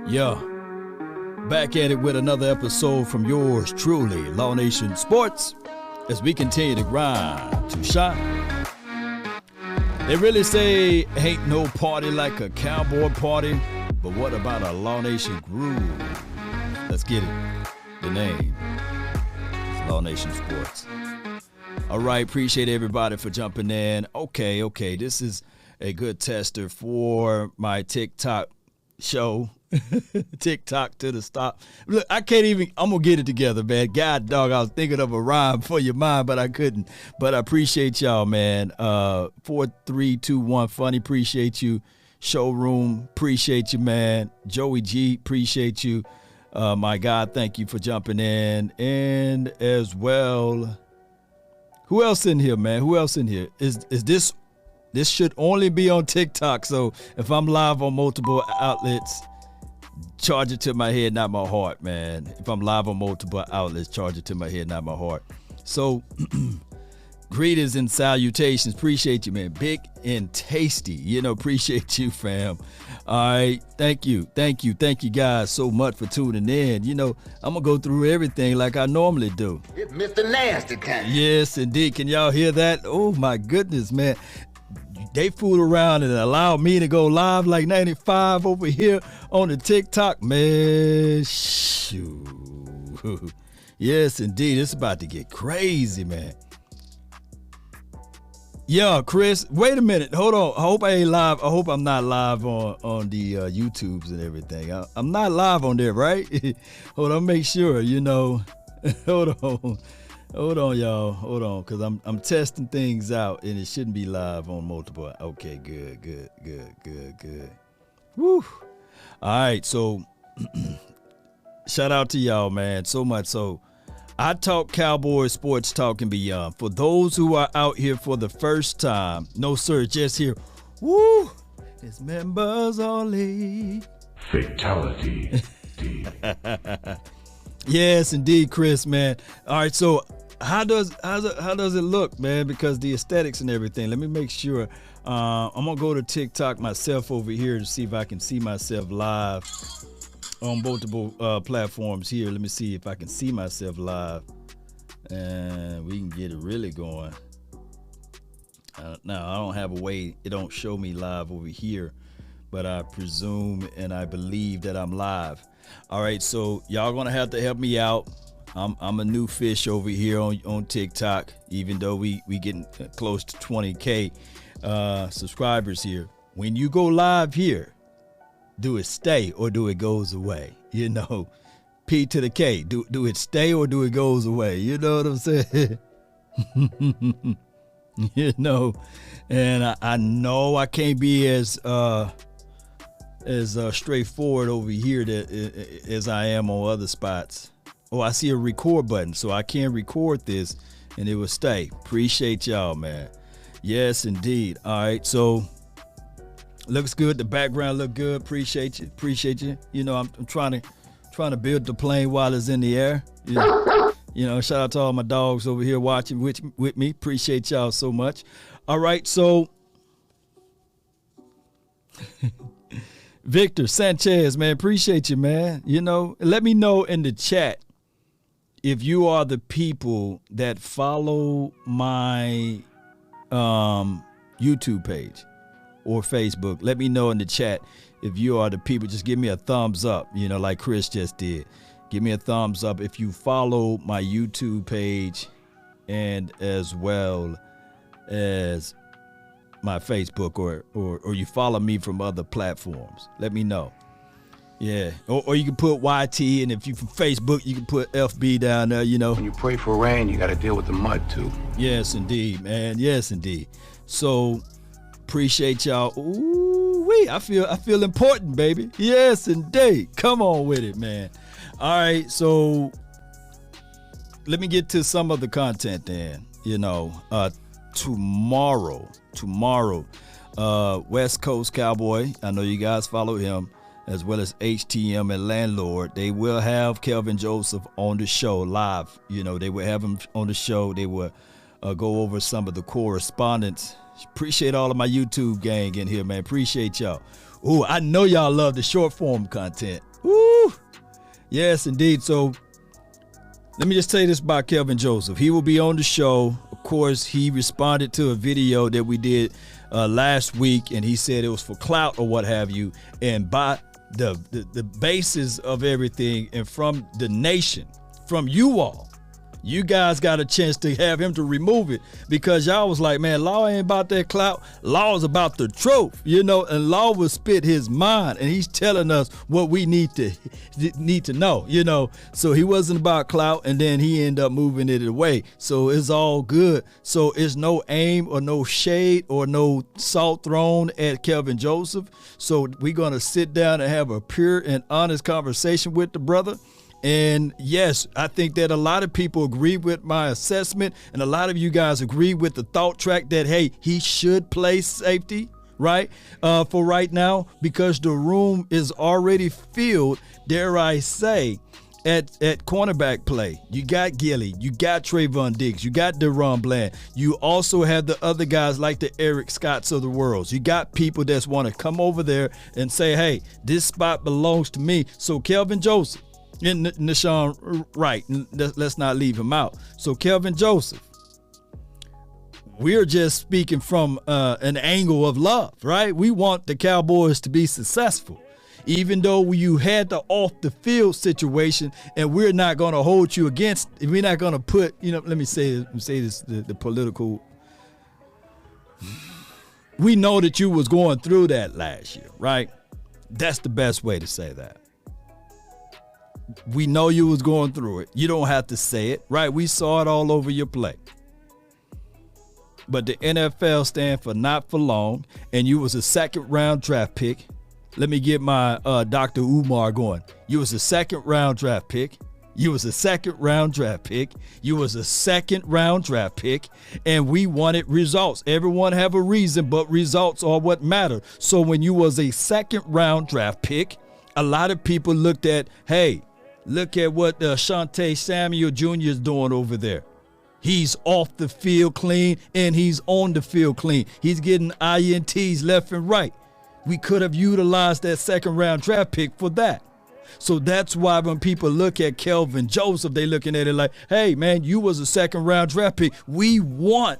Yeah, back at it with another episode from yours truly, Law Nation Sports, as we continue to grind to shine. They really say ain't no party like a cowboy party, but what about a Law Nation groove? Let's get it. The name is Law Nation Sports. All right, appreciate everybody for jumping in. Okay, this is a good tester for my TikTok show. TikTok to the stop. Look, I'm gonna get it together, man. God dog, I was thinking of a rhyme for your mind, but I couldn't. But I appreciate y'all, man. 4321 funny, appreciate you. Showroom, appreciate you, man. Joey G, appreciate you. My God, thank you for jumping in. And as well, who else in here, man? Who else in here? Is this should only be on TikTok, so if I'm live on multiple outlets, charge it to my head, not my heart, man. If I'm live on multiple outlets, charge it to my head, not my heart. So, greetings and salutations. Appreciate you, man. Big and tasty. Appreciate you, fam. All right. Thank you guys so much for tuning in. I'm going to go through everything like I normally do. It's Mr. Nasty time. Yes, indeed. Can y'all hear that? Oh, my goodness, man. They fool around and allow me to go live like 95 over here on the TikTok, man. Shoot. Yes, indeed. It's about to get crazy, man. Yeah, Chris, wait a minute. Hold on. I hope I ain't live. I hope I'm not live on the YouTubes and everything. I'm not live on there, right? Hold on, make sure, Hold on, y'all. Hold on, because I'm testing things out, and it shouldn't be live on multiple. Okay, good. Woo. All right, so shout out to y'all, man, so much so. I talk Cowboys, sports talk, and beyond. For those who are out here for the first time, no, sir, just here. Woo. It's members only. Fatality. Yes, indeed, Chris, man. All right, so how does it look, man? Because the aesthetics and everything. Let me make sure. I'm gonna go to TikTok myself over here to see if I can see myself live on multiple platforms here. Let me see if I can see myself live, and we can get it really going. Now I don't have a way. It don't show me live over here, but I presume and I believe that I'm live. All right, so y'all gonna have to help me out. I'm a new fish over here on TikTok, even though we getting close to 20K subscribers here. When you go live here, do it stay or do it goes away? P to the K. Do it stay or do it goes away? You know what I'm saying? And I know I can't be as straightforward over here as I am on other spots. Oh, I see a record button, so I can record this and it will stay. Appreciate y'all, man. Yes, indeed. All right, so looks good. The background look good. Appreciate you. I'm trying to build the plane while it's in the air. Shout out to all my dogs over here watching with me. Appreciate y'all so much. All right, so Victor Sanchez, man, appreciate you, man. Let me know in the chat if you are the people that follow my YouTube page or Facebook. Let me know in the chat if you are the people. Just give me a thumbs up, like Chris just did. Give me a thumbs up if you follow my YouTube page and as well as my Facebook or you follow me from other platforms. Let me know. Yeah. Or you can put YT, and if you from Facebook, you can put FB down there, When you pray for rain, you got to deal with the mud too. Yes, indeed, man. Yes, indeed. So appreciate y'all. Ooh-wee. I feel important, baby. Yes, indeed. Come on with it, man. All right, so let me get to some of the content then. Tomorrow, West Coast Cowboy, I know you guys follow him, as well as HTM and Landlord. They will have Kelvin Joseph on the show live. They will have him on the show. They will go over some of the correspondence. Appreciate all of my YouTube gang in here, man. Appreciate y'all. Ooh, I know y'all love the short form content. Woo! Yes, indeed. So let me just say this about Kelvin Joseph. He will be on the show. Of course, he responded to a video that we did last week, and he said it was for clout or what have you. And by the basis of everything, and from the nation, from you all, you guys got a chance to have him to remove it, because y'all was like, man, Law ain't about that clout. Law is about the truth, and Law will spit his mind, and he's telling us what we need to know, So he wasn't about clout, and then he ended up moving it away. So it's all good. So it's no aim or no shade or no salt thrown at Kelvin Joseph. So we're going to sit down and have a pure and honest conversation with the brother. And yes, I think that a lot of people agree with my assessment, and a lot of you guys agree with the thought track that, hey, he should play safety, right, for right now, because the room is already filled, dare I say, at cornerback play. You got Gilly, you got Trayvon Diggs, you got Deron Bland. You also have the other guys like the Eric Scotts of the world. You got people that want to come over there and say, hey, this spot belongs to me. So Kelvin Joseph, and Nashawn Wright, let's not leave him out. So Kelvin Joseph, we're just speaking from an angle of love, right? We want the Cowboys to be successful, even though you had the off the field situation, and we're not going to hold you against. We're not going to put, let me say this, the political. We know that you was going through that last year, right? That's the best way to say that. We know you was going through it. You don't have to say it, right? We saw it all over your play. But the NFL stand for not for long, and you was a second-round draft pick. Let me get my Dr. Umar going. You was a second-round draft pick. You was a second-round draft pick. You was a second-round draft pick, and we wanted results. Everyone have a reason, but results are what matter. So when you was a second-round draft pick, a lot of people looked at, hey, look at what Shante Samuel Jr. is doing over there. He's off the field clean, and he's on the field clean. He's getting INTs left and right. We could have utilized that second-round draft pick for that. So that's why when people look at Kelvin Joseph, they looking at it like, hey, man, you was a second-round draft pick. We want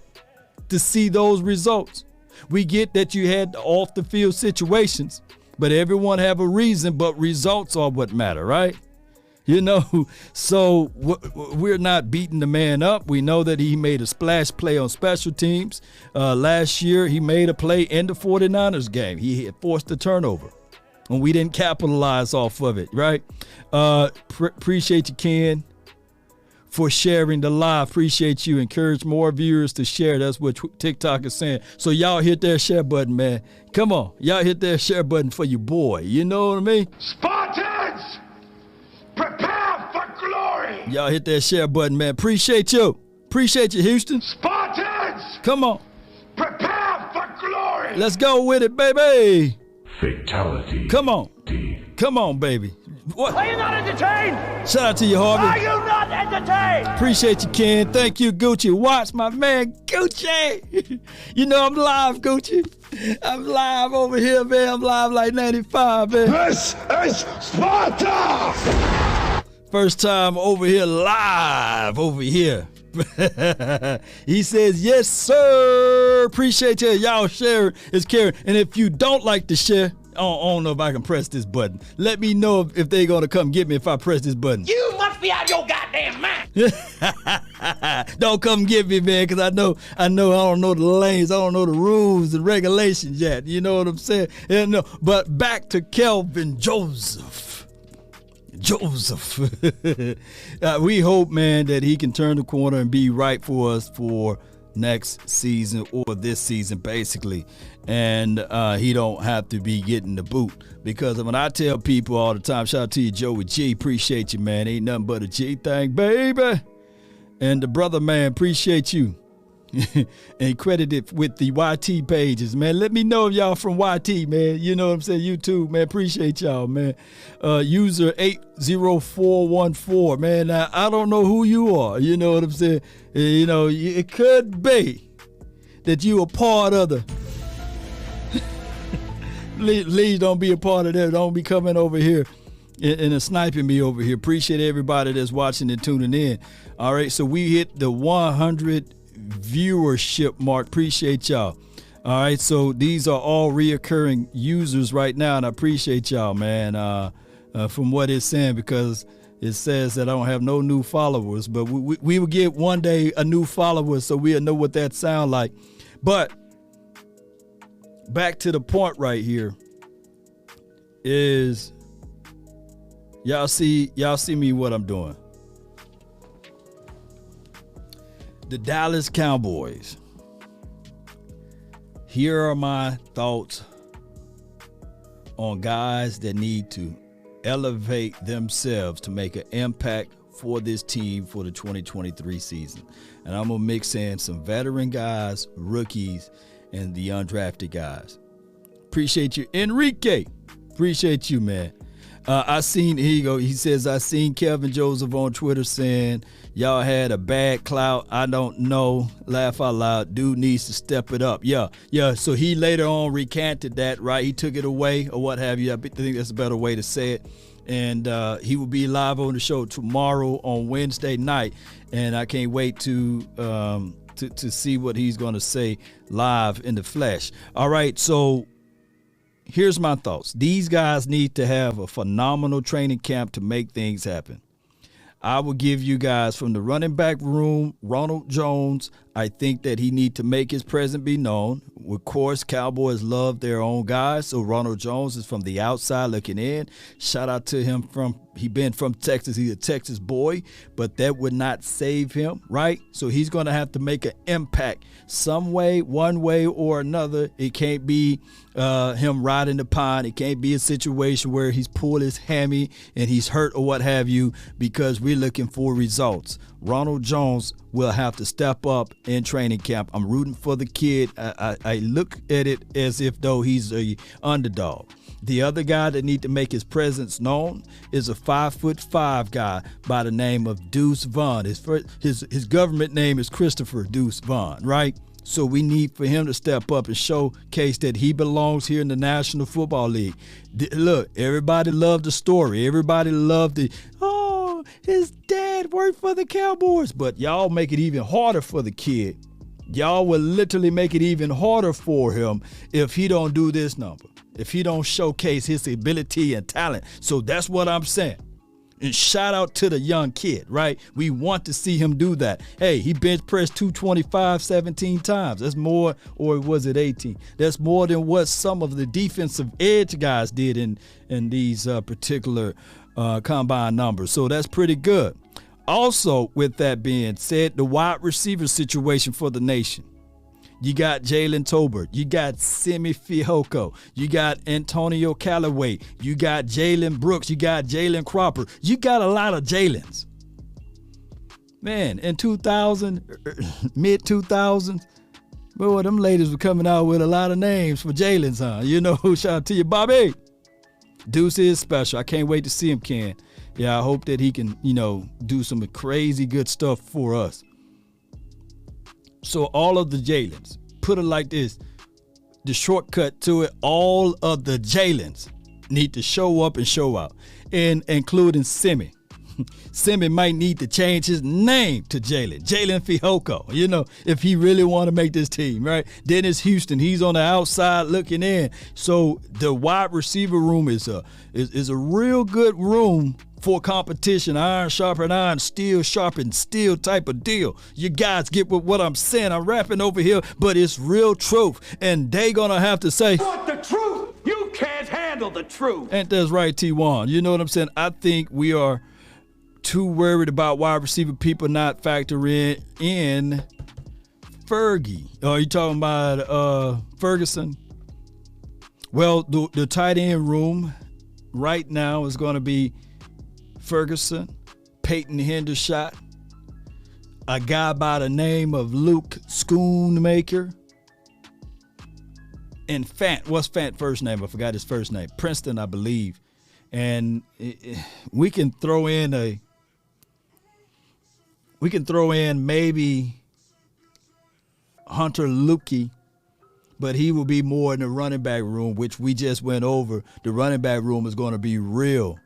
to see those results. We get that you had off-the-field situations, but everyone have a reason, but results are what matter, right? So we're not beating the man up. We know that he made a splash play on special teams. Last year, he made a play in the 49ers game. He had forced a turnover, and we didn't capitalize off of it, right? Appreciate you, Ken, for sharing the live. Appreciate you. Encourage more viewers to share. That's what TikTok is saying. So y'all hit that share button, man. Come on. Y'all hit that share button for your boy. You know what I mean? Spartans! Prepare for glory! Y'all hit that share button, man. Appreciate you. Appreciate you, Houston. Spartans! Come on. Prepare for glory! Let's go with it, baby. Fatality. Come on. Come on, baby. What? Are you not entertained? Shout out to you, Harvey. Are you not entertained? Appreciate you, Ken. Thank you, Gucci. Watch my man, Gucci. I'm live, Gucci. I'm live over here, man. I'm live like 95, man. This is Sparta! First time over here, live over here. He says, yes, sir. Appreciate you. Y'all sharing is caring. And if you don't like to share, I don't know if I can press this button. Let me know if they're going to come get me if I press this button. You must be out of your goddamn mind. Don't come get me, man, because I don't know the lanes. I don't know the rules and regulations yet. You know what I'm saying? No. But back to Kelvin Joseph. We hope, man, that he can turn the corner and be right for us for next season or this season, basically. And he don't have to be getting the boot. Because when I tell people all the time, shout out to you, Joey G, appreciate you, man. Ain't nothing but a G thing, baby. And the brother, man, appreciate you. And credited with the YT pages, man. Let me know if y'all from YT, man. You know what I'm saying? YouTube, man. Appreciate y'all, man. User 80414, man. Now, I don't know who you are. You know what I'm saying? It could be that you a part of the. Please don't be a part of that. Don't be coming over here and sniping me over here. Appreciate everybody that's watching and tuning in. All right, so we hit the 100 viewership mark. Appreciate y'all. All right, so these are all reoccurring users right now, and I appreciate y'all, man, from what it's saying, because it says that I don't have no new followers, but we will get one day a new follower, so we'll know what that sound like. But back to the point right here is y'all see me what I'm doing. The Dallas Cowboys. Here are my thoughts on guys that need to elevate themselves to make an impact for this team for the 2023 season. And I'm going to mix in some veteran guys, rookies, and the undrafted guys. Appreciate you, Enrique. Appreciate you, man. Here you go. He says, I seen Kevin Joseph on Twitter saying, y'all had a bad clout. I don't know. Laugh out loud. Dude needs to step it up. Yeah. So he later on recanted that, right? He took it away or what have you. I think that's a better way to say it. And he will be live on the show tomorrow on Wednesday night. And I can't wait to see what he's going to say live in the flesh. All right. So here's my thoughts. These guys need to have a phenomenal training camp to make things happen. I will give you guys from the running back room, Ronald Jones. I think that he need to make his presence be known. Of course, Cowboys love their own guys, so Ronald Jones is from the outside looking in. Shout out to him he been from Texas. He's a Texas boy, but that would not save him, right? So he's going to have to make an impact some way, one way or another. It can't be him riding the pine. It can't be a situation where he's pulled his hammy and he's hurt or what have you, because we're looking for results. Ronald Jones will have to step up in training camp. I'm rooting for the kid. I look at it as if though he's a underdog. The other guy that need to make his presence known is a 5'5" guy by the name of Deuce Vaughn. His government name is Christopher Deuce Vaughn, right? So we need for him to step up and showcase that he belongs here in the National Football League. Look, everybody loved the story. Everybody loved his dad worked for the Cowboys. But y'all make it even harder for the kid. Y'all will literally make it even harder for him if he don't do this number, if he don't showcase his ability and talent. So that's what I'm saying. And shout out to the young kid, right? We want to see him do that. Hey, he bench pressed 225 17 times. That's more, or was it 18? That's more than what some of the defensive edge guys did in these particular combine numbers. So that's pretty good. Also, with that being said, the wide receiver situation for the nation. You got Jalen Tolbert. You got Simi Fehoko. You got Antonio Callaway. You got Jalen Brooks. You got Jalen Cropper. You got a lot of Jalens. Man, in 2000, mid-2000s, boy, them ladies were coming out with a lot of names for Jalens, huh? You know, shout out to you, Bobby. Deuce is special. I can't wait to see him, Ken. Yeah, I hope that he can, do some crazy good stuff for us. So all of the Jalens, put it like this, the shortcut to it, all of the Jalens need to show up and show out, and including Simi. Simi might need to change his name to Jalen Fehoko, if he really want to make this team, right? Dennis Houston, he's on the outside looking in. So the wide receiver room is a real good room for competition. Iron sharpen iron, steel sharpen steel type of deal. You guys get what I'm saying. I'm rapping over here, but it's real truth. And they gonna have to say, "Want the truth? You can't handle the truth." Ain't that right, T1? You know what I'm saying? I think we are too worried about wide receiver people not factoring in Fergie. Are you talking about Ferguson? Well, the tight end room right now is going to be Ferguson, Peyton Hendershot, a guy by the name of Luke Schoonmaker, and Fant. What's Fant's first name? I forgot his first name. Princeton, I believe. And we can throw in maybe Hunter Lukey, but he will be more in the running back room, which we just went over. The running back room is going to be real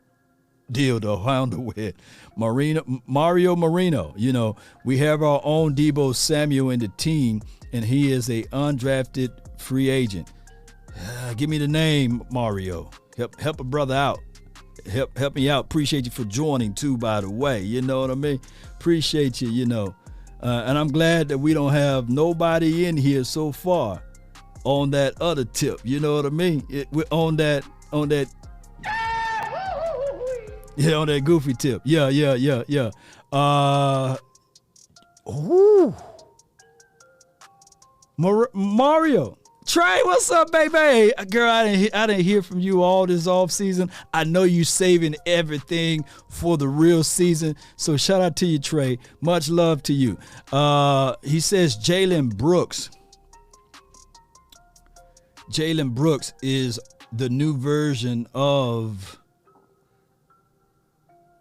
deal to handle with. Mario Marino, you know, we have our own Deebo Samuel in the team, and he is a undrafted free agent. Give me the name, Mario. Help a brother out. Help me out. Appreciate you for joining too, by the way. You know what I mean? Appreciate you, you know. And I'm glad that we don't have nobody in here so far on that other tip. You know what I mean? We're on that on that goofy tip. Yeah. Mario. Trey, what's up, baby? Hey, girl, I didn't hear from you all this off season. I know you saving everything for the real season. So shout out to you, Trey. Much love to you. He says Jalen Brooks. Jalen Brooks is the new version of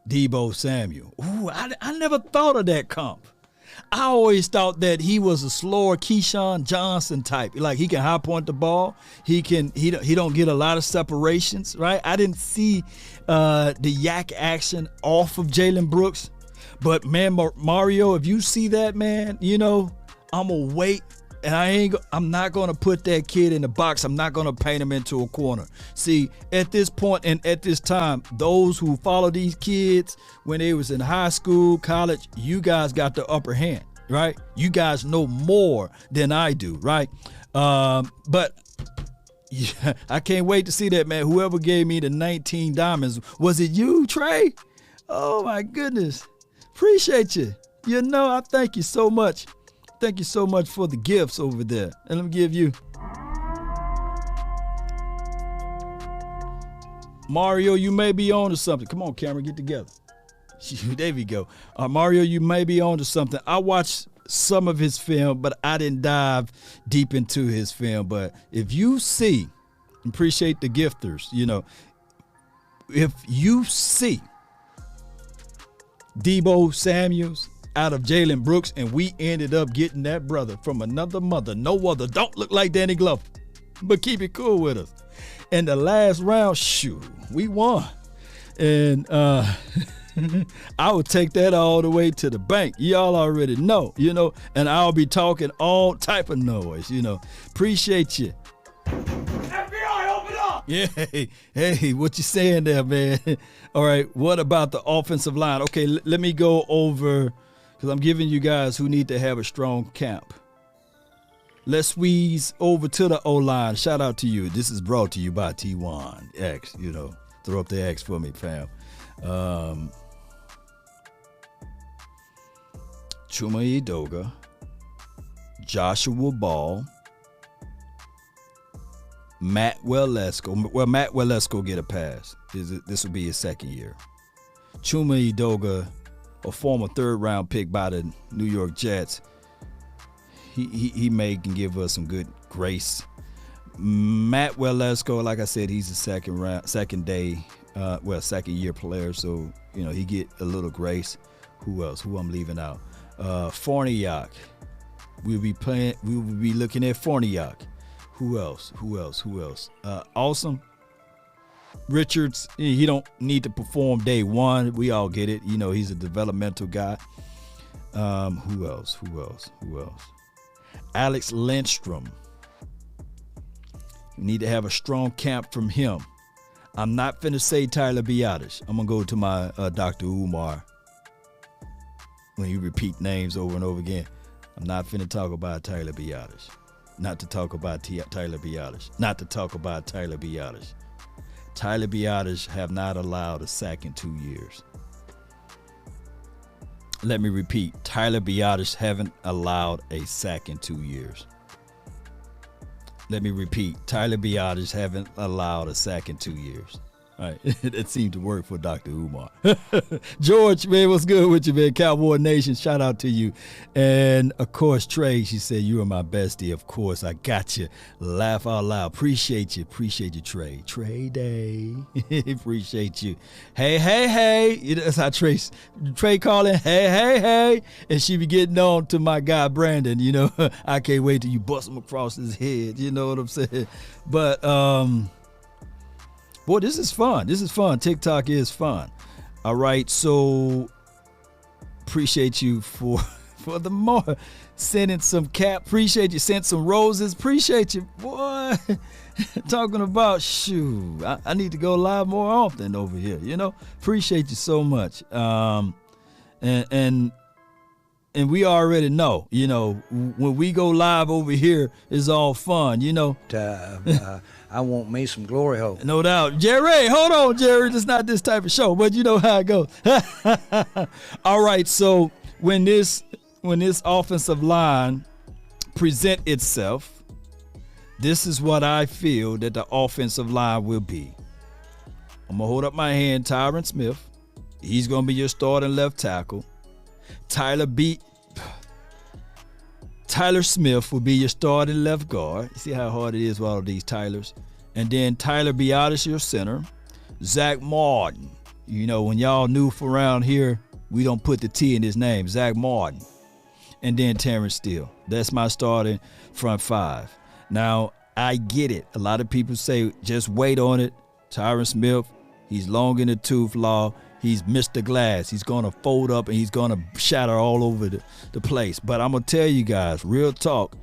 Deebo Samuel. Ooh, I never thought of that comp. I always thought that he was a slower Keyshawn Johnson type. Like he can high point the ball. He don't get a lot of separations, right? I didn't see the yak action off of Jalen Brooks. But man, Mario, if you see that, man, you know, I'm gonna wait. And I'm not going to put that kid in the box. I'm not going to paint him into a corner. See, at this point and at this time, those who follow these kids when they was in high school, college, you guys got the upper hand, right? You guys know more than I do, right? But yeah, I can't wait to see that, man. Whoever gave me the 19 diamonds, was it you, Trey? Oh, my goodness. Appreciate you. You know, I thank you so much. Thank you so much for the gifts over there. And let me give you. Mario, you may be on to something. Come on, camera, get together. There we go. Mario, you may be on to something. I watched some of his film, but I didn't dive deep into his film. But if you see, appreciate the gifters, you know, if you see Deebo Samuels out of Jalen Brooks, and we ended up getting that brother from another mother, no other, don't look like Danny Glover, but keep it cool with us. And the last round, shoot, we won. And I would take that all the way to the bank. Y'all already know, you know, and I'll be talking all type of noise, you know. Appreciate you. FBI, open up! Yeah, hey, what you saying there, man? All right, what about the offensive line? Okay, let me go over, because I'm giving you guys who need to have a strong camp. Let's squeeze over to the O-line. Shout out to you. This is brought to you by T1 X. You know, throw up the X for me, fam. Chuma Edoga, Joshua Ball, Matt Walesko. Well, Matt Walesko get a pass. This will be his second year. Chuma Edoga, a former third-round pick by the New York Jets, he may can give us some good grace. Matt Walesko, like I said, he's a second year player, so you know he get a little grace. Who else? Who I'm leaving out? Forniak. We will be looking at Forniak. Who else? Awesome. Richards, he don't need to perform day one. We all get it. You know, he's a developmental guy. Who else? Alex Lindstrom. You need to have a strong camp from him. I'm not finna say Tyler Biadasz. I'm gonna go to my Dr. Umar. When you repeat names over and over again, I'm not finna talk about Tyler Biadasz. Not to talk about Tyler Biadasz. Tyler Biadasz have not allowed a sack in 2 years. Let me repeat. Tyler Biadasz haven't allowed a sack in 2 years. Let me repeat. Tyler Biadasz haven't allowed a sack in 2 years. All right. That seemed to work for Dr. Umar. George, man, what's good with you, man? Cowboy Nation, shout out to you. And, of course, Trey, she said, you are my bestie. Of course, I got you. Laugh out loud. Appreciate you, Trey. Trey Day. Appreciate you. Hey. That's how Trey calling, hey. And she be getting on to my guy, Brandon. You know, I can't wait till you bust him across his head. You know what I'm saying? But, boy, this is fun. TikTok is fun. All right, so appreciate you for the more sending some cap. Appreciate you sent some roses. Appreciate you, boy. Talking about I need to go live more often over here. Appreciate you so much. And we already know, when we go live over here, it's all fun, I want me some glory hole. No doubt. Jerry, hold on, Jerry. It's not this type of show, but you know how it goes. All right, so when this offensive line present itself, this is what I feel that the offensive line will be. I'm going to hold up my hand, Tyron Smith. He's going to be your starting left tackle. Tyler Smith will be your starting left guard. You see how hard it is with all of these Tylers. And then Tyler Biotis, your center. Zach Martin. When y'all knew from around here, we don't put the T in his name. Zach Martin. And then Terrence Steele. That's my starting front five. Now, I get it. A lot of people say, just wait on it. Tyron Smith, he's long in the tooth, Law. He's Mr. Glass. He's going to fold up and he's going to shatter all over the place. But I'm going to tell you guys, real talk,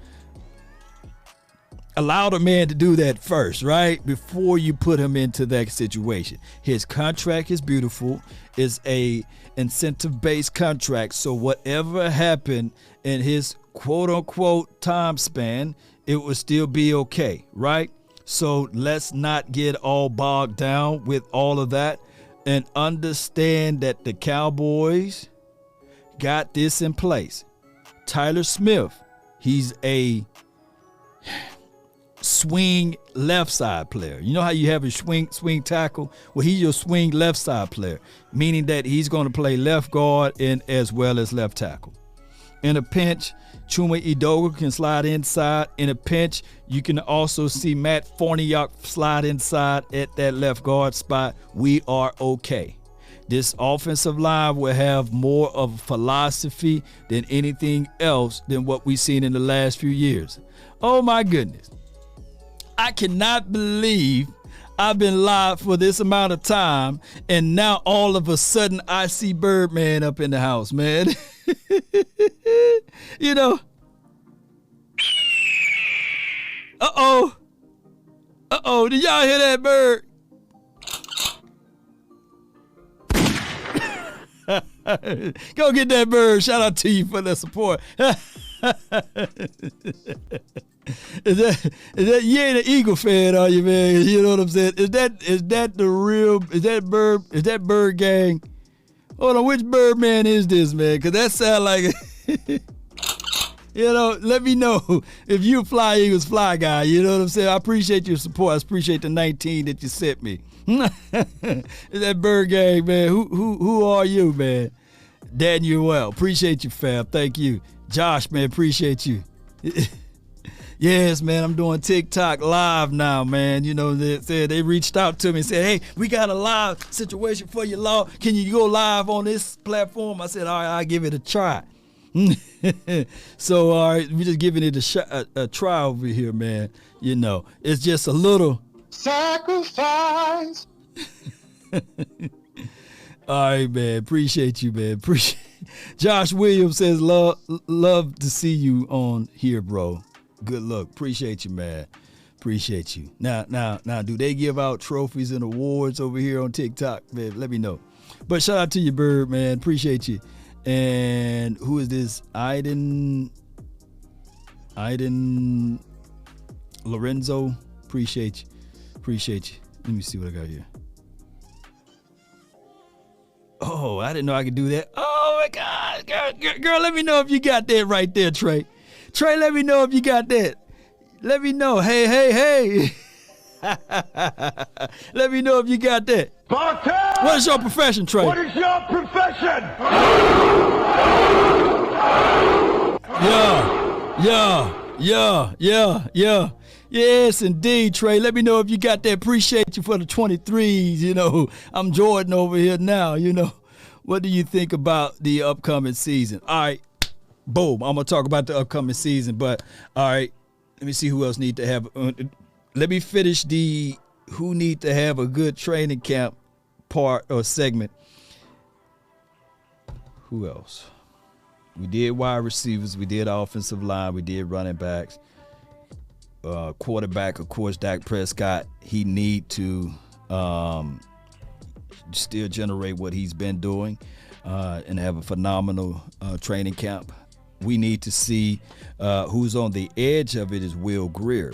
allow the man to do that first, right? Before you put him into that situation. His contract is beautiful. It's a incentive-based contract. So whatever happened in his quote-unquote time span, it will still be okay, right? So let's not get all bogged down with all of that. And understand that the Cowboys got this in place. Tyler Smith, he's a swing left side player. You know how you have a swing tackle? Well, he's your swing left side player, meaning that he's going to play left guard and as well as left tackle. In a pinch, Chuma Edoga can slide inside. In a pinch, you can also see Matt Forniak slide inside at that left guard spot. We are okay. This offensive line will have more of a philosophy than anything else than what we've seen in the last few years. Oh my goodness. I cannot believe I've been live for this amount of time and now all of a sudden I see Birdman up in the house, man. Uh-oh. Did y'all hear that bird? Go get that bird. Shout out to you for the support. Is that you ain't an Eagle fan, are you, man? You know what I'm saying? Is that bird gang? Hold on, which Birdman is this, man? Because that sound like let me know if you a Fly Eagles Fly guy. You know what I'm saying? I appreciate your support. I appreciate the 19 that you sent me. Is that bird gang, man? Who are you, man? Daniel, appreciate you, fam. Thank you. Josh, man, appreciate you. Yes, man, I'm doing TikTok live now, man. They reached out to me and said, hey, we got a live situation for you, Law. Can you go live on this platform? I said, all right, I'll give it a try. So, all right, we're just giving it a try over here, man. It's just a little sacrifice. All right, man. Appreciate you, man. Josh Williams says, love to see you on here, bro. Good luck. Appreciate you, man. Appreciate you. Now, do they give out trophies and awards over here on TikTok, man? Let me know. But shout out to you, Bird, man. Appreciate you. And who is this? Aiden Lorenzo. Appreciate you. Let me see what I got here. Oh, I didn't know I could do that. Oh my God, girl, let me know if you got that right there, Trey. Trey, let me know if you got that. Let me know. Hey. Let me know if you got that. Bartel! What is your profession, Trey? What is your profession? Yeah. Yes, indeed, Trey. Let me know if you got that. Appreciate you for the 23s. I'm Jordan over here now. What do you think about the upcoming season? All right, boom. I'm going to talk about the upcoming season, but all right, let me see who else need to have. Let me finish the who need to have a good training camp part or segment. Who else? We did wide receivers. We did offensive line. We did running backs. Quarterback, of course, Dak Prescott. He need to still generate what he's been doing and have a phenomenal training camp. We need to see who's on the edge of it is Will Grier.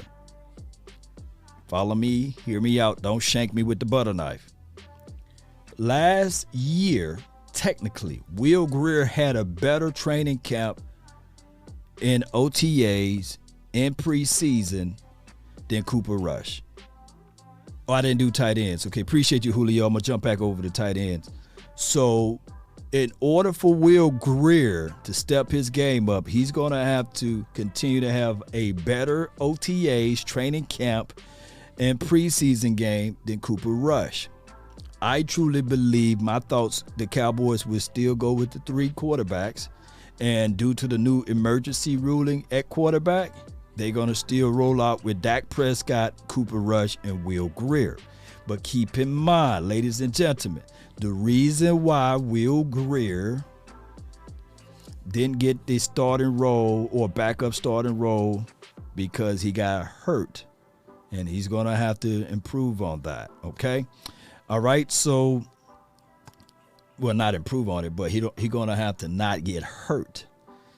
Follow me, hear me out. Don't shank me with the butter knife. Last year, technically, Will Grier had a better training camp in OTAs in preseason than Cooper Rush. Oh, I didn't do tight ends. Okay, appreciate you, Julio. I'm going to jump back over to tight ends. So, in order for Will Grier to step his game up, he's going to have to continue to have a better OTAs training camp and preseason game than Cooper Rush. I truly believe my thoughts, the Cowboys will still go with the 3 quarterbacks. And due to the new emergency ruling at quarterback, they're going to still roll out with Dak Prescott, Cooper Rush, and Will Grier. But keep in mind, ladies and gentlemen, the reason why Will Grier didn't get the starting role or backup starting role because he got hurt. And he's going to have to improve on that, okay? All right, so, well, not improve on it, but he's going to have to not get hurt.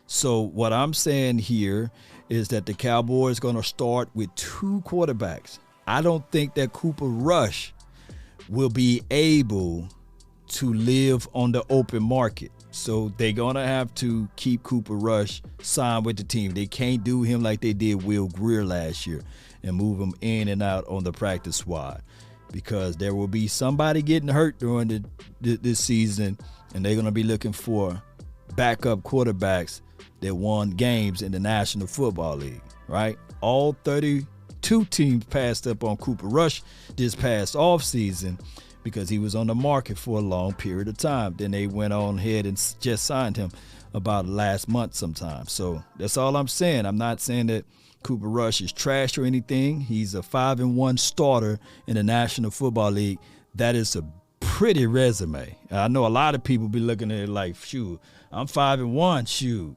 So what I'm saying here is that the Cowboys going to start with 2 quarterbacks. I don't think that Cooper Rush will be able to live on the open market. So they're going to have to keep Cooper Rush signed with the team. They can't do him like they did Will Grier last year and move him in and out on the practice squad, because there will be somebody getting hurt during this season, and they're going to be looking for backup quarterbacks that won games in the National Football League, right? All 32 teams passed up on Cooper Rush this past offseason because he was on the market for a long period of time. Then they went on ahead and just signed him about last month sometime. So that's all I'm saying. I'm not saying that Cooper Rush is trash or anything. He's a 5-1 starter in the National Football League. That is a pretty resume. I know a lot of people be looking at it like, shoot, I'm 5-1, shoot.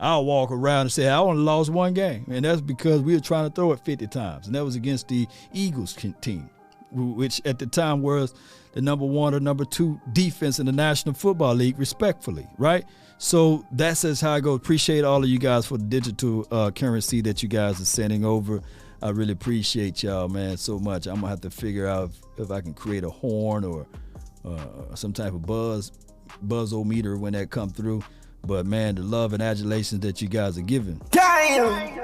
I'll walk around and say I only lost 1 game. And that's because we were trying to throw it 50 times. And that was against the Eagles team, which at the time was the number 1 or number 2 defense in the National Football League, respectfully, right? So that's just how I go. Appreciate all of you guys for the digital currency that you guys are sending over. I really appreciate y'all, man, so much. I'm going to have to figure out if I can create a horn or some type of buzzometer when that come through. But, man, the love and adulation that you guys are giving. Damn!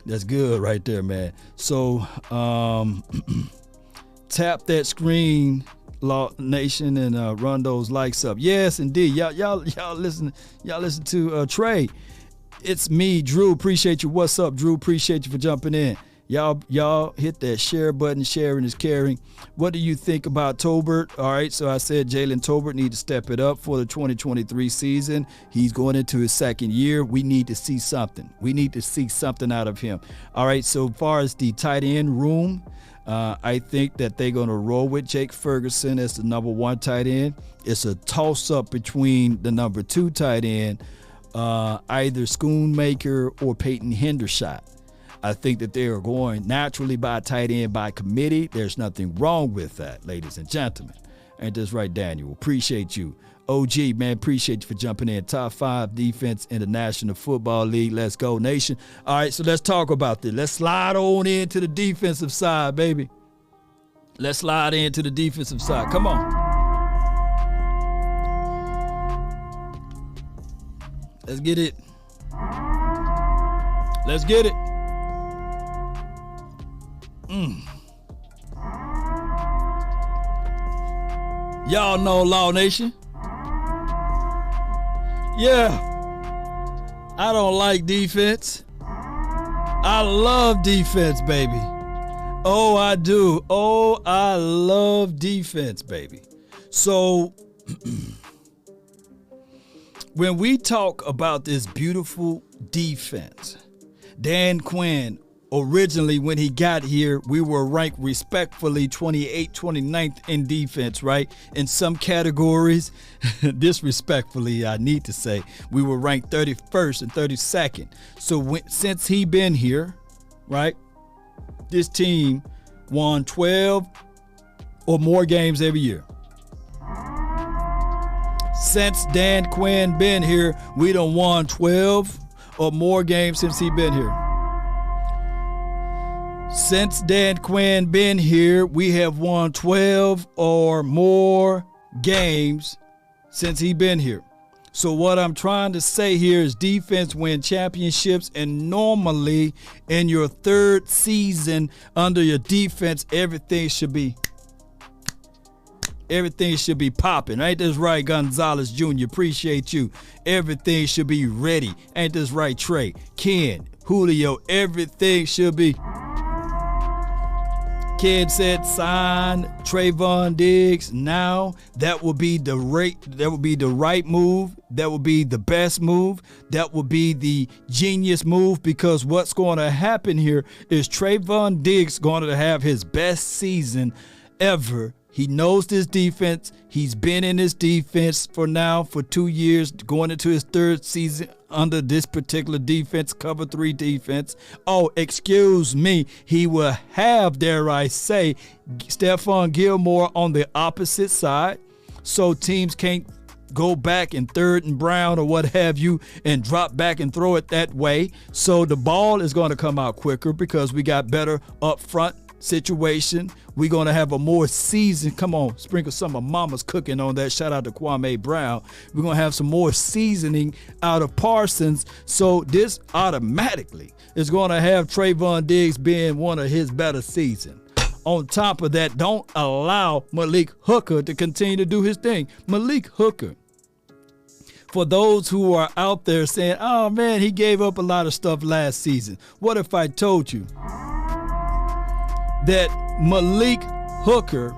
That's good right there, man. So tap that screen, Law Nation, and run those likes up. Yes, indeed. Y'all listen to Trey. It's me, Drew. Appreciate you. What's up, Drew? Appreciate you for jumping in. Y'all hit that share button. Sharing is caring. What do you think about Tolbert? All right, so I said Jalen Tolbert need to step it up for the 2023 season. He's going into his 2nd year. We need to see something. We need to see something out of him. All right, so far as the tight end room, I think that they're going to roll with Jake Ferguson as the number 1 tight end. It's a toss-up between the number 2 tight end, either Schoonmaker or Peyton Hendershot. I think that they are going naturally by tight end by committee. There's nothing wrong with that, ladies and gentlemen. Ain't this right, Daniel? Appreciate you. OG, man, appreciate you for jumping in. Top 5 defense in the National Football League. Let's go, Nation. All right, so let's talk about this. Let's slide on into the defensive side, baby. Let's slide into the defensive side. Come on. Let's get it. Let's get it. Y'all know Law Nation. Yeah. I don't like defense. I love defense, baby. Oh, I do. Oh, I love defense, baby. So when we talk about this beautiful defense, Dan Quinn, originally when he got here, we were ranked respectfully 28th, 29th in defense, right? In some categories, disrespectfully, I need to say, we were ranked 31st and 32nd. So since he been here, right, this team won 12 or more games every year. Since Dan Quinn been here, we done won 12 or more games since he been here. Since Dan Quinn been here, we have won 12 or more games since he been here. So what I'm trying to say here is defense win championships, and normally in your third season under your defense, everything should be popping. Ain't this right, Gonzalez Jr.? Appreciate you. Everything should be ready. Ain't this right, Trey? Ken, Julio, everything should be. Ken said sign Trayvon Diggs now. That would be the right move. That would be the best move. That would be the genius move, because what's going to happen here is Trayvon Diggs going to have his best season ever. He knows this defense. He's been in this defense for 2 years, going into his third season under this particular defense, cover 3 defense. Oh, excuse me. He will have, dare I say, Stephon Gilmore on the opposite side. So teams can't go back in 3rd and brown or what have you and drop back and throw it that way. So the ball is going to come out quicker because we got better up front situation. We're going to have a more seasoned, come on, sprinkle some of mama's cooking on that. Shout out to Kwame Brown. We're going to have some more seasoning out of Parsons. So this automatically is going to have Trayvon Diggs being one of his better seasons. On top of that, don't allow Malik Hooker to continue to do his thing. Malik Hooker, for those who are out there saying, oh man, he gave up a lot of stuff last season. What if I told you that Malik Hooker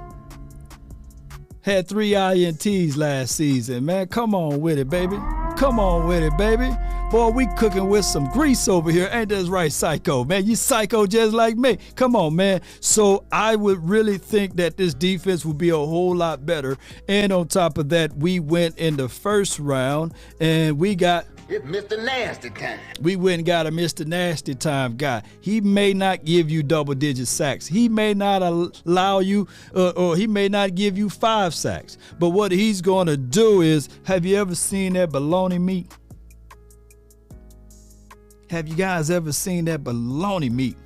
had 3 INTs last season, man? Come on with it, baby. Come on with it, baby. Boy, we cooking with some grease over here. Ain't that right, psycho? Man, you psycho just like me. Come on, man. So I would really think that this defense would be a whole lot better. And on top of that, we went in the first round and we got It's Mr. Nasty Time. We went and got a Mr. Nasty Time guy. He may not give you double-digit sacks. He may not allow you, or he may not give you 5 sacks. But what he's going to do is, have you ever seen that bologna meat? Have you guys ever seen that bologna meat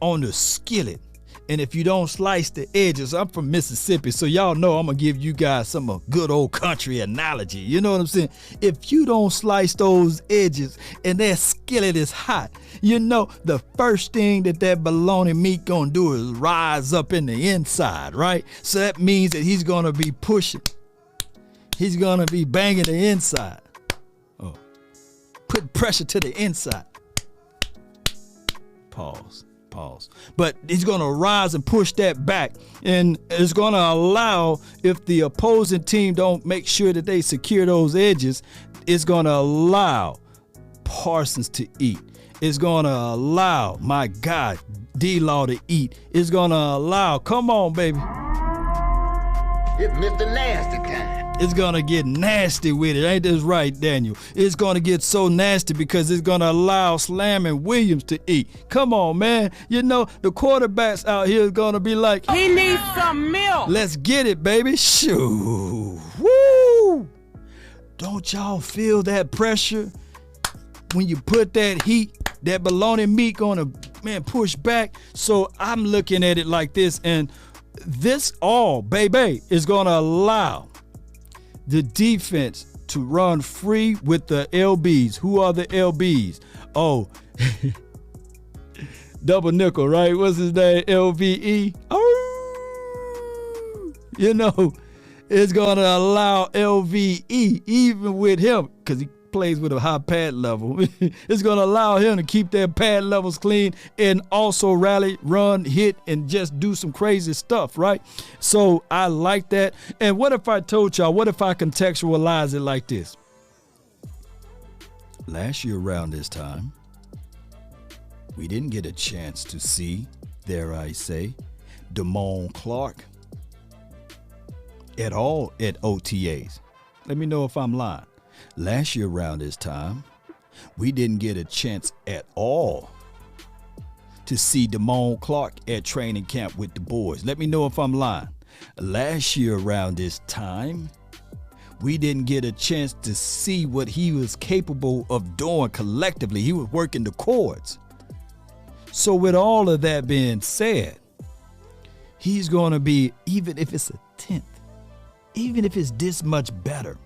on the skillet? And if you don't slice the edges, I'm from Mississippi, so y'all know I'm going to give you guys some good old country analogy. You know what I'm saying? If you don't slice those edges and that skillet is hot, you know the first thing that bologna meat going to do is rise up in the inside, right? So that means that he's going to be pushing. He's going to be banging the inside. Oh, put pressure to the inside. Pause. But he's going to rise and push that back, and it's going to allow, if the opposing team don't make sure that they secure those edges, it's going to allow Parsons to eat. It's going to allow, my God, D-Law to eat. It's going to allow, come on, baby. It's Mr. Nasty Time. It's going to get nasty with it. Ain't this right, Daniel? It's going to get so nasty because it's going to allow Slam and Williams to eat. Come on, man. You know, the quarterbacks out here is going to be like, He needs some milk. let's get it, baby. Shoo. Woo. Don't y'all feel that pressure when you put that heat, that bologna meat going to, man, push back? So I'm looking at it like this, and this all, baby, is going to allow the defense to run free with the LBs. Who are the LBs? Oh, double nickel, right? What's his name? LVE. Oh, you know, it's going to allow LVE, even with him, because he plays with a high pad level. It's going to allow him to keep their pad levels clean and also rally, run, hit, and just do some crazy stuff, right? So I like that. And what if I told y'all, what if I contextualize it like this? Last year around this time, we didn't get a chance to see, dare I say, Damone Clark at all at OTAs. Let me know if I'm lying. Last year around this time, we didn't get a chance at all to see Damone Clark at training camp with the boys. Let me know if I'm lying. Last year around this time, we didn't get a chance to see what he was capable of doing collectively. He was working the chords. So with all of that being said, he's going to be, even if it's a tenth, even if it's this much better,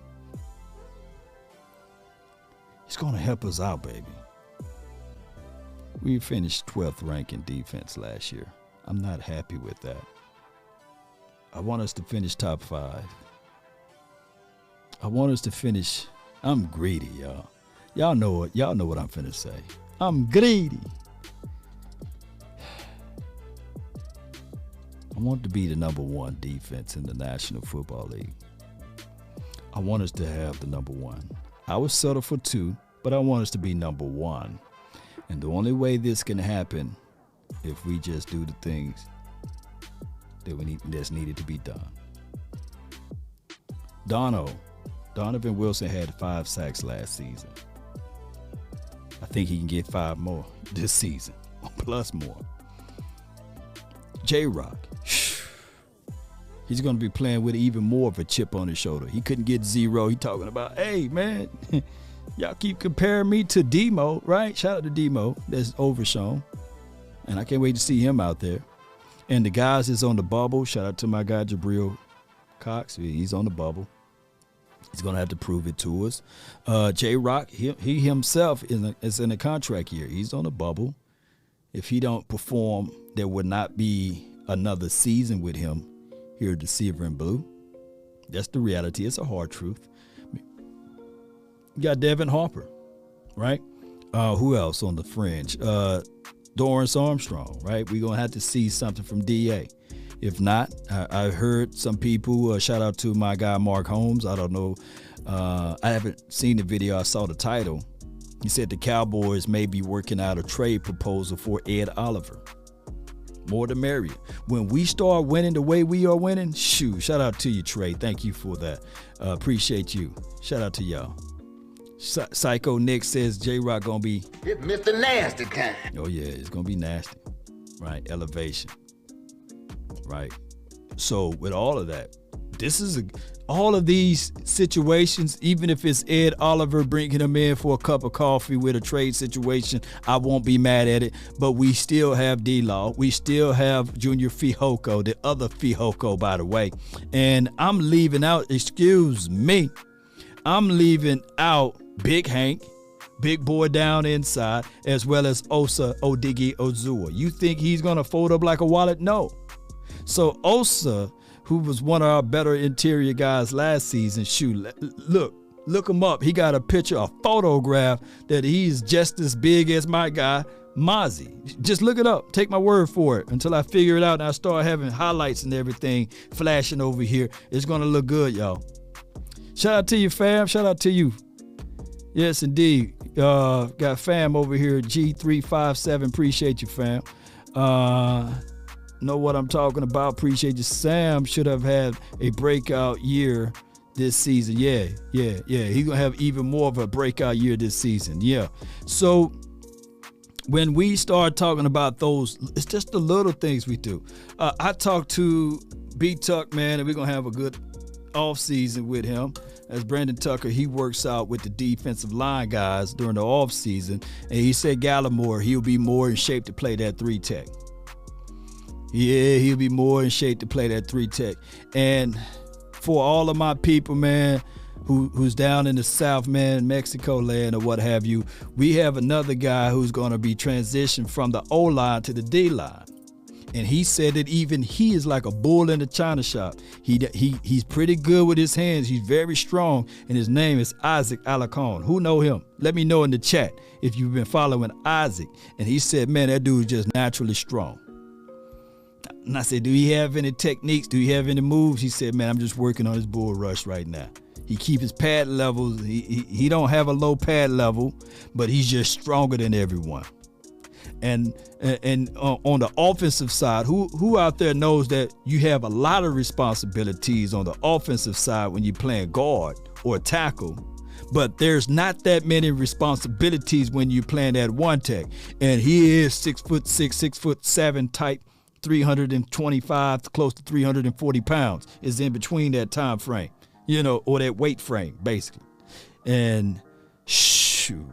he's going to help us out, baby. We finished 12th ranked in defense last year. I'm not happy with that. I want us to finish top 5. I want us to finish. I'm greedy, y'all. Y'all know it. Y'all know what I'm finna say. I'm greedy. I want to be the number 1 defense in the National Football League. I want us to have the number 1. I would settle for 2, but I want us to be number 1. And the only way this can happen if we just do the things that's needed to be done. Donovan Wilson had 5 sacks last season. I think he can get 5 more this season, plus more. J-Rock, he's going to be playing with even more of a chip on his shoulder. He couldn't get 0. He talking about, hey, man, y'all keep comparing me to Demo, right? Shout out to Demo. That's overshown. And I can't wait to see him out there. And the guys is on the bubble. Shout out to my guy, Jabril Cox. He's on the bubble. He's going to have to prove it to us. J-Rock, he himself is in a contract year. He's on the bubble. If he don't perform, there would not be another season with him here at the Silver and Blue. That's the reality. It's a hard truth. You got Devin Harper, right? Who else on the fringe? Dorrance Armstrong, right? We're going to have to see something from DA. If not, I heard some people, shout out to my guy Mark Holmes. I don't know. I haven't seen the video. I saw the title. He said the Cowboys may be working out a trade proposal for Ed Oliver. More the merrier. When we start winning the way we are winning, shout out to you, Trey. Thank you for that. Appreciate you. Shout out to y'all. Psycho Nick says J-Rock gonna be. It's Mr. Nasty kind. Oh yeah, it's gonna be nasty, right? Elevation, right? So with all of that, all of these situations, even if it's Ed Oliver bringing him in for a cup of coffee with a trade situation, I won't be mad at it. But we still have D-Law. We still have Junior Fihoko, the other Fihoko, by the way. And I'm leaving out, I'm leaving out Big Hank, big boy down inside, as well as Osa Odigi Ozua. You think he's going to fold up like a wallet? No. So Osa, who was one of our better interior guys last season, look him up. He got a picture, a photograph that he's just as big as my guy, Mozzie. Just look it up. Take my word for it until I figure it out and I start having highlights and everything flashing over here. It's going to look good, y'all. Shout out to you, fam. Shout out to you. Yes, indeed. Got fam over here, G357. Appreciate you, fam. Know what I'm talking about. Appreciate you. Sam should have had a breakout year this season. Yeah. He's going to have even more of a breakout year this season. Yeah. So when we start talking about those, it's just the little things we do. I talked to B-Tuck, man, and we're going to have a good off season with him. As Brandon Tucker, he works out with the defensive line guys during the off season, and he said Gallimore, he'll be more in shape to play that 3-tech. Yeah, he'll be more in shape to play that 3-tech. And for all of my people, man, who's down in the South, man, Mexico land or what have you, we have another guy who's going to be transitioned from the O-line to the D-line. And he said that even he is like a bull in the china shop. He's pretty good with his hands. He's very strong. And his name is Isaac Alacon. Who know him? Let me know in the chat if you've been following Isaac. And he said, man, that dude's just naturally strong. And I said, do he have any techniques? Do he have any moves? He said, man, I'm just working on his bull rush right now. He keep his pad levels. He don't have a low pad level, but he's just stronger than everyone. And on the offensive side, who out there knows that you have a lot of responsibilities on the offensive side when you're playing guard or tackle, but there's not that many responsibilities when you're playing that one tech. And he is 6'6", 6'7" type, 325, close to 340 pounds is in between that time frame, or that weight frame, basically. And shoo.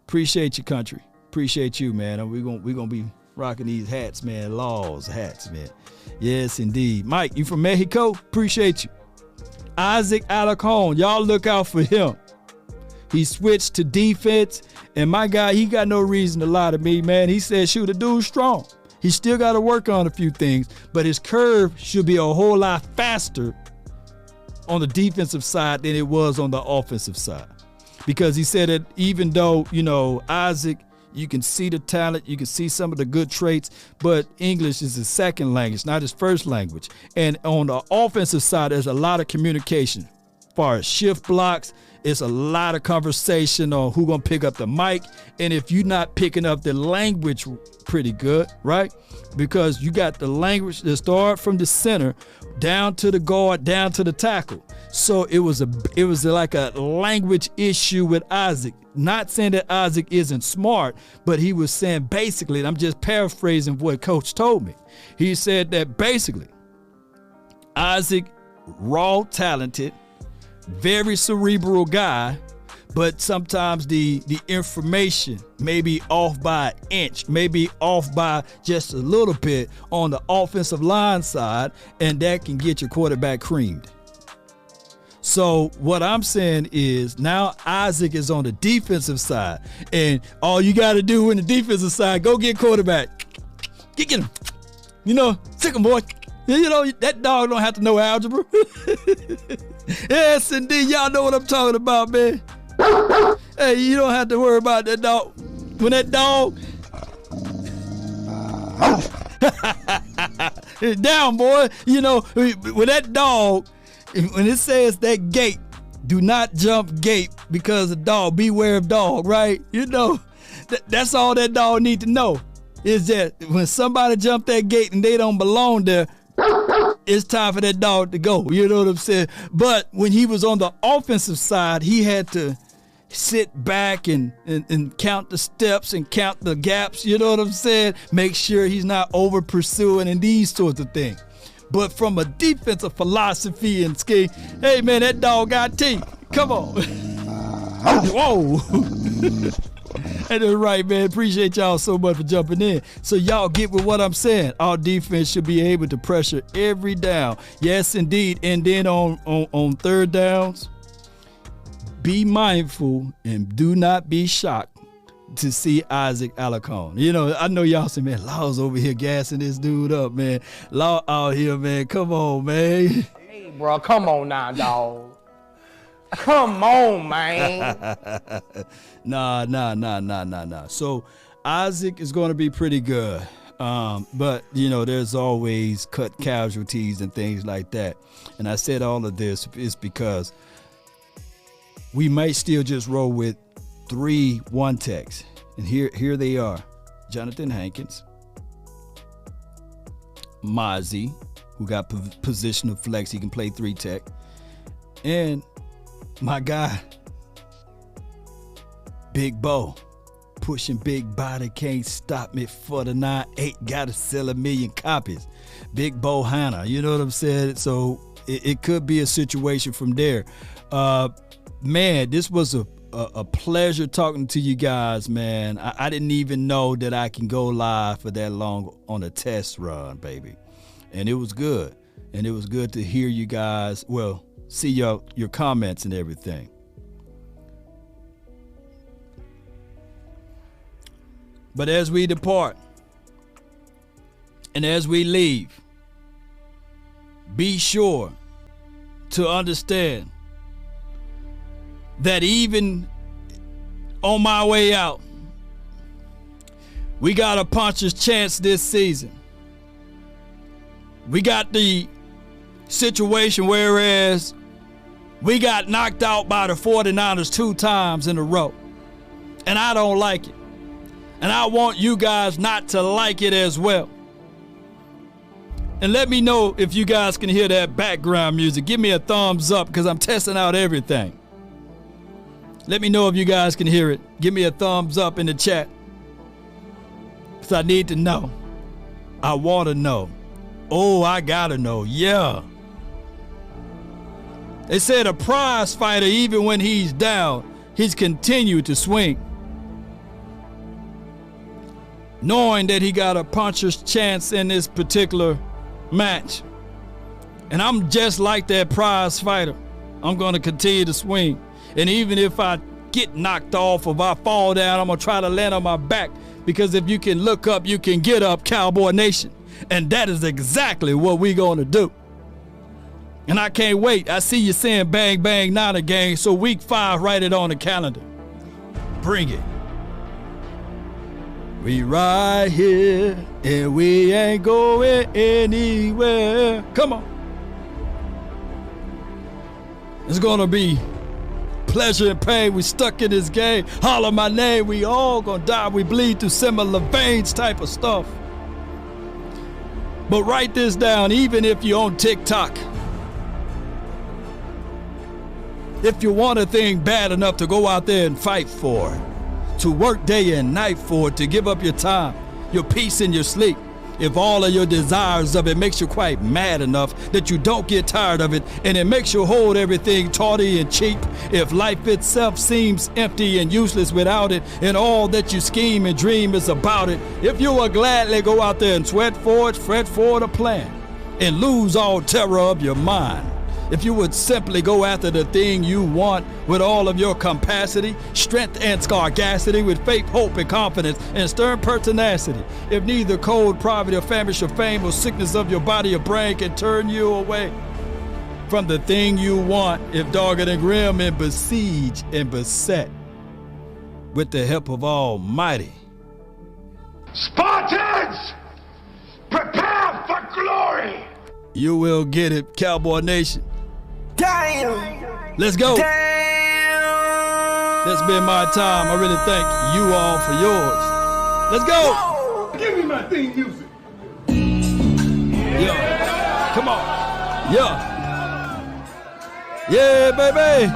Appreciate you, country. Appreciate you, man. We're gonna be rocking these hats, man. Laws hats, man. Yes, indeed. Mike, you from Mexico? Appreciate you. Isaac Alarcon, y'all look out for him. He switched to defense, and my guy, he got no reason to lie to me, man. He said, shoot, the dude's strong. He still got to work on a few things, but his curve should be a whole lot faster on the defensive side than it was on the offensive side. Because he said that even though, Isaac, you can see the talent, you can see some of the good traits, but English is his second language, not his first language. And on the offensive side, there's a lot of communication. As far as shift blocks, it's a lot of conversation on who's going to pick up the mic. And if you're not picking up the language pretty good, right? Because you got the language that start from the center down to the guard, down to the tackle. So it was like a language issue with Isaac. Not saying that Isaac isn't smart, but he was saying basically, and I'm just paraphrasing what Coach told me. He said that basically, Isaac, raw talented, very cerebral guy, but sometimes the information may be off by an inch, maybe off by just a little bit on the offensive line side, and that can get your quarterback creamed. So what I'm saying is now Isaac is on the defensive side, and all you got to do in the defensive side, go get quarterback. Get him. Sick him, boy. That dog don't have to know algebra. Yes, indeed. Y'all know what I'm talking about, man. Hey, you don't have to worry about that dog. When that dog it's down, boy. When that dog, when it says that gate, do not jump gate because of dog. Beware of dog, right? That's all that dog need to know is that when somebody jump that gate and they don't belong there, it's time for that dog to go. You know what I'm saying? But when he was on the offensive side, he had to sit back and count the steps and count the gaps. You know what I'm saying? Make sure he's not over pursuing and these sorts of things. But from a defensive philosophy and scheme, hey, man, that dog got teeth. Come on. Whoa. That is right, man. Appreciate y'all so much for jumping in. So y'all get with what I'm saying. Our defense should be able to pressure every down. Yes, indeed. And then on third downs, be mindful and do not be shocked to see Isaac Alarcon. I know y'all say, man, Law's over here gassing this dude up, man. Law out here, man. Come on, man. Hey, bro, come on now, dog. Come on, man. Nah. So Isaac is going to be pretty good. But, there's always cut casualties and things like that. And I said all of this is because we might still just roll with 3 one-techs. And here they are. Jonathan Hankins, Mozzie, who got positional flex. He can play 3-tech. And my guy, Big Bo, pushing big body, can't stop me for the 9-8, gotta sell 1 million copies. Big Bo Hanna, you know what I'm saying? So it could be a situation from there. Man, this was a pleasure talking to you guys, man. I didn't even know that I can go live for that long on a test run, baby. And it was good. And it was good to hear you guys, see your comments and everything. But as we depart and as we leave, be sure to understand that even on my way out, we got a puncher's chance this season. We got the situation whereas we got knocked out by the 49ers 2 times in a row. And I don't like it. And I want you guys not to like it as well. And let me know if you guys can hear that background music. Give me a thumbs up because I'm testing out everything. Let me know if you guys can hear it. Give me a thumbs up in the chat. Because I need to know. I want to know. Oh, I got to know. Yeah. They said a prize fighter, even when he's down, he's continued to swing. Knowing that he got a puncher's chance in this particular match. And I'm just like that prize fighter. I'm going to continue to swing. And even if I get knocked off or if I fall down, I'm going to try to land on my back. Because if you can look up, you can get up, Cowboy Nation. And that is exactly what we're going to do. And I can't wait. I see you saying bang, bang, Niner gang. So week 5, write it on the calendar. Bring it. We right here and we ain't going anywhere. Come on. It's gonna be pleasure and pain. We stuck in this game. Holler my name. We all gonna die. We bleed through similar veins type of stuff. But write this down, even if you're on TikTok. If you want a thing bad enough to go out there and fight for it, to work day and night for it, to give up your time, your peace and your sleep. If all of your desires of it makes you quite mad enough that you don't get tired of it, and it makes you hold everything tawdry and cheap. If life itself seems empty and useless without it, and all that you scheme and dream is about it. If you will gladly go out there and sweat for it, fret for the plan, and lose all terror of your mind. If you would simply go after the thing you want with all of your capacity, strength and scarcity, with faith, hope and confidence and stern pertinacity. If neither cold, poverty or famish or fame or sickness of your body or brain can turn you away from the thing you want, if dogged and grim and besieged and beset, with the help of Almighty. Spartans, prepare for glory. You will get it, Cowboy Nation. Damn. Let's go. Damn. That's been my time. I really thank you all for yours. Let's go. Give me my theme music. Yeah. Come on. Yeah. Yeah, baby.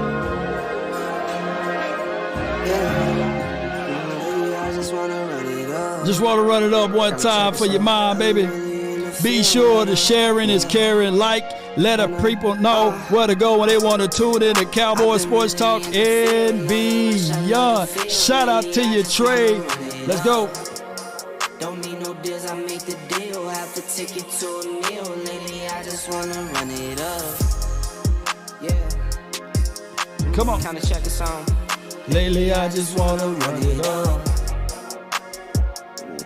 Just want to run it up one time for your mind, baby. Be sure to sharing is caring. Like, let the people know where to go when they want to tune in to Cowboy Sports Talk and beyond. Shout out to your trade. Let's go. Don't need no deals, I make the deal. Have to take it to a meal. Lately, I just wanna run it up. Yeah. Come on. Kinda check the song. Lately, I just want to run it up.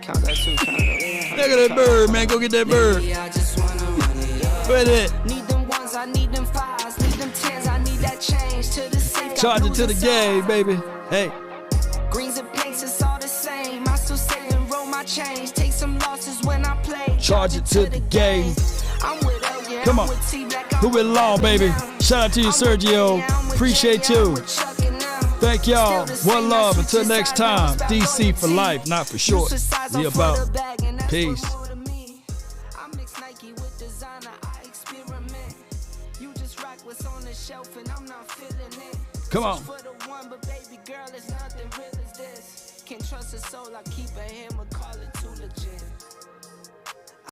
Count that too, count that. Look at that bird, man. Go get that bird. Lately, I just wanna run it up. Where it? Need them ones, I need them fives. Need them tens, I need that change to the safe. Charge it to the game, baby. Hey. Greens and pinks, it's all the same. I still say and roll my change. Take some losses when I play. Charge it to the game. I'm with her, yeah. Come on. Who with Law, baby? Shout out to you, Sergio. Appreciate you. Thank y'all. One love. Until next time. DC for life, not for short. We about. Peace. I mix Nike with designer. I experiment. You just rock what's on the shelf and I'm not feeling it. Come on. For the one, but baby girl, it's nothing real as this. Can't trust a soul, I keep a hammer, call it too legit.